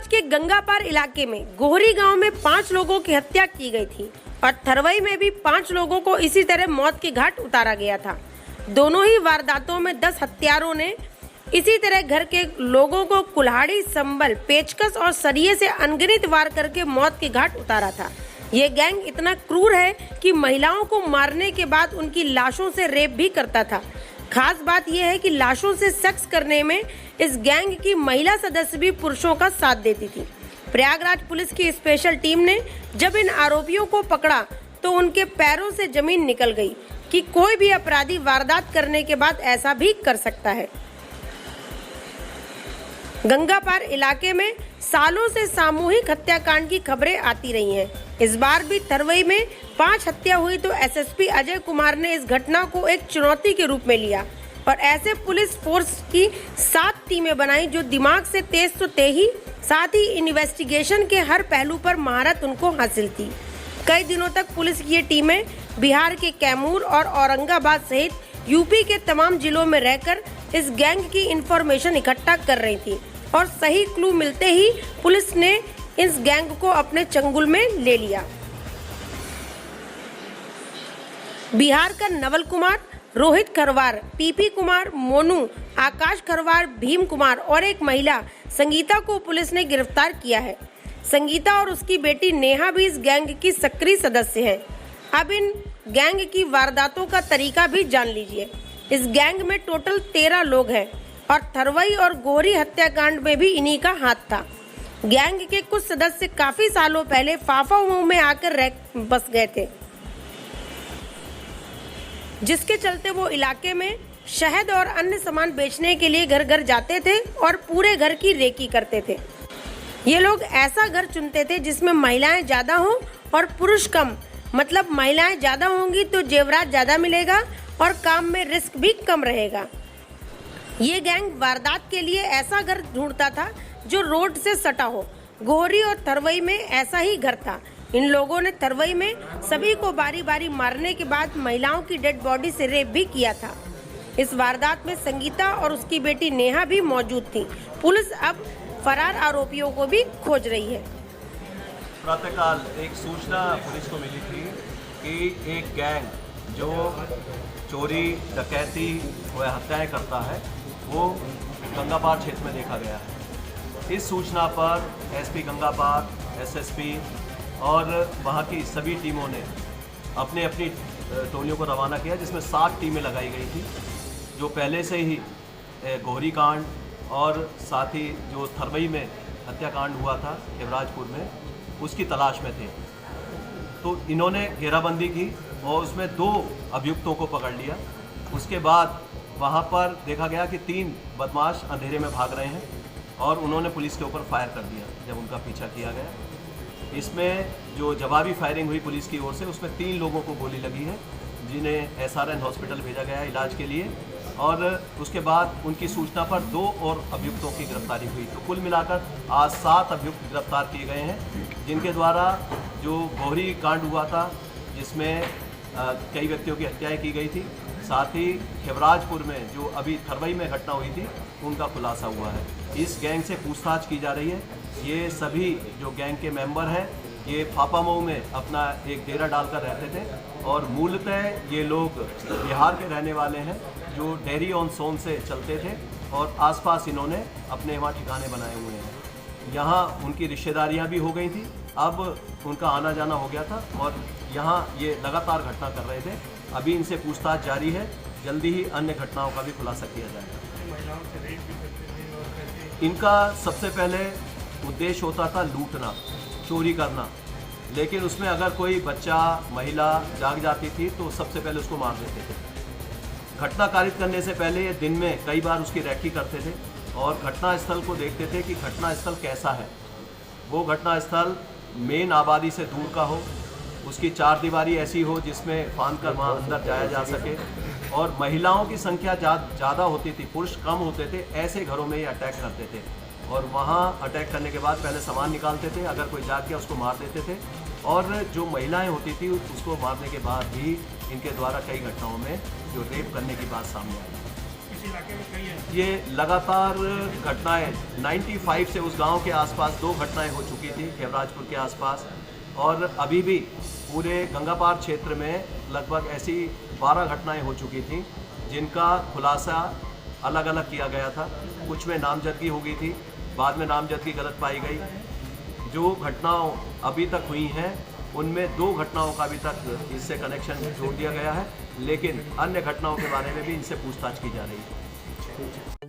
फतेहाबाद के गंगापार इलाके में गोहरी गांव में 5 लोगों की हत्या की गई थी और थरवई में भी 5 लोगों को इसी तरह मौत के घाट उतारा गया था। दोनों ही वारदातों में 10 हत्यारों ने इसी तरह घर के लोगों को कुल्हाड़ी, संबल, पेचकस और सरिये से अनगिनत वार करके मौत के घाट उतारा था। ये गैंग इतना क्रूर है कि महिलाओं को मारने के बाद उनकी लाशों से रेप भी करता था। खास बात यह है कि लाशों से सेक्स करने में इस गैंग की महिला सदस्य भी पुरुषों का साथ देती थी। प्रयागराज पुलिस की स्पेशल टीम ने जब इन आरोपियों को पकड़ा तो उनके पैरों से जमीन निकल गई कि कोई भी अपराधी वारदात करने के बाद ऐसा भी कर सकता है। गंगापार इलाके में सालों से सामूहिक हत्याकांड की खबरें आती रही हैं। इस बार भी थरवई में 5 हत्या हुई तो एसएसपी अजय कुमार ने इस घटना को एक चुनौती के रूप में लिया और ऐसे पुलिस फोर्स की 7 टीमें बनाई जो दिमाग से तेज तो थे ही, साथ ही इन्वेस्टिगेशन के हर पहलू पर महारत उनको हासिल थी। कई दिनों तक पुलिस की ये टीमें बिहार के कैमूर और औरंगाबाद सहित यूपी के तमाम जिलों में रहकर इस गैंग की इंफॉर्मेशन इकट्ठा कर रही थी और सही क्लू मिलते ही पुलिस ने इस गैंग को अपने चंगुल में ले लिया। बिहार का नवल कुमार, रोहित खरवार, पीपी कुमार, मोनू, आकाश खरवार, भीम कुमार और एक महिला संगीता को पुलिस ने गिरफ्तार किया है। संगीता और उसकी बेटी नेहा भी इस गैंग की सक्रिय सदस्य है। अब इन गैंग की वारदातों का तरीका भी जान लीजिए। इस गैंग में टोटल 13 लोग हैं और थरवई और गोहरी हत्याकांड में भी इन्हीं का हाथ था। गैंग के कुछ सदस्य काफी सालों पहले फाफाओं में आकर बस गए थे, जिसके चलते वो इलाके में शहद और अन्य सामान बेचने के लिए घर घर जाते थे और पूरे घर की रेकी करते थे। ये लोग ऐसा घर चुनते थे जिसमें महिलाएं ज्यादा हों और पुरुष कम, मतलब महिलाएं ज्यादा होंगी तो जेवरात ज्यादा मिलेगा और काम में रिस्क भी कम रहेगा। ये गैंग वारदात के लिए ऐसा घर ढूंढता था जो रोड से सटा हो। गोहरी और थरवई में ऐसा ही घर था। इन लोगों ने थरवई में सभी को बारी बारी मारने के बाद महिलाओं की डेड बॉडी से रेप भी किया था। इस वारदात में संगीता और उसकी बेटी नेहा भी मौजूद थी। पुलिस अब फरार आरोपियों को भी खोज रही है। प्रातःकाल एक सूचना पुलिस को मिली थी कि एक गैंग जो चोरी, डकैती व हत्याएं करता है वो गंगापार क्षेत्र में देखा गया है। इस सूचना पर एसपी गंगापार, एसएसपी और वहाँ की सभी टीमों ने अपनी टोलियों को रवाना किया, जिसमें 7 टीमें लगाई गई थी जो पहले से ही गोहरी कांड और साथ ही जो थरवई में हत्याकांड हुआ था शिवराजपुर में, उसकी तलाश में थे। तो इन्होंने घेराबंदी की और उसमें 2 अभियुक्तों को पकड़ लिया। उसके बाद वहाँ पर देखा गया कि 3 बदमाश अंधेरे में भाग रहे हैं और उन्होंने पुलिस के ऊपर फायर कर दिया जब उनका पीछा किया गया। इसमें जो जवाबी फायरिंग हुई पुलिस की ओर से, उसमें 3 लोगों को गोली लगी है जिन्हें SRN हॉस्पिटल भेजा गया इलाज के लिए और उसके बाद उनकी सूचना पर 2 और अभियुक्तों की गिरफ्तारी हुई। तो कुल मिलाकर आज 7 अभियुक्त गिरफ्तार किए गए हैं, जिनके द्वारा जो गोहरी कांड हुआ था जिसमें कई व्यक्तियों की हत्याएं की गई थी, साथ ही शिवराजपुर में जो अभी थरवई में घटना हुई थी उनका खुलासा हुआ है। इस गैंग से पूछताछ की जा रही है। ये सभी जो गैंग के मेंबर हैं ये फाफामऊ में अपना एक डेरा डालकर रहते थे और मूलतः ये लोग बिहार के रहने वाले हैं जो डेयरी ऑन सोन से चलते थे और आसपास इन्होंने अपने वहाँ ठिकाने बनाए हुए हैं। यहाँ उनकी रिश्तेदारियाँ भी हो गई थी, अब उनका आना जाना हो गया था और यहाँ ये लगातार घटना कर रहे थे। अभी इनसे पूछताछ जारी है, जल्दी ही अन्य घटनाओं का भी खुलासा किया जाएगा। इनका सबसे पहले उद्देश्य होता था लूटना, चोरी करना, लेकिन उसमें अगर कोई बच्चा, महिला जाग जाती थी तो सबसे पहले उसको मार देते थे। घटना कारित करने से पहले ये दिन में कई बार उसकी रैकी करते थे और घटनास्थल को देखते थे कि घटनास्थल कैसा है। वो घटनास्थल मेन आबादी से दूर का हो, उसकी 4 दीवारी ऐसी हो जिसमें फांद कर वहाँ अंदर जाया जा सके और महिलाओं की संख्या ज़्यादा होती थी, पुरुष कम होते थे। ऐसे घरों में ये अटैक करते थे और वहाँ अटैक करने के बाद पहले सामान निकालते थे, अगर कोई जाग गया उसको मार देते थे और जो महिलाएं होती थी उसको मारने के बाद भी इनके द्वारा कई घटनाओं में जो रेप करने की बात सामने आई। इस इलाके में कई हैं। ये लगातार घटनाएं 95 से उस गांव के आसपास 2 घटनाएं हो चुकी थी खेवराजपुर के आसपास, और अभी भी पूरे गंगापार क्षेत्र में लगभग ऐसी 12 घटनाएं हो चुकी थी जिनका खुलासा अलग अलग किया गया था। कुछ में नामजदगी हो गई थी, बाद में नामजदगी गलत पाई गई। जो घटनाओं अभी तक हुई हैं उनमें 2 घटनाओं का अभी तक इससे कनेक्शन जोड़ दिया गया है, लेकिन अन्य घटनाओं के बारे में भी इनसे पूछताछ की जा रही है।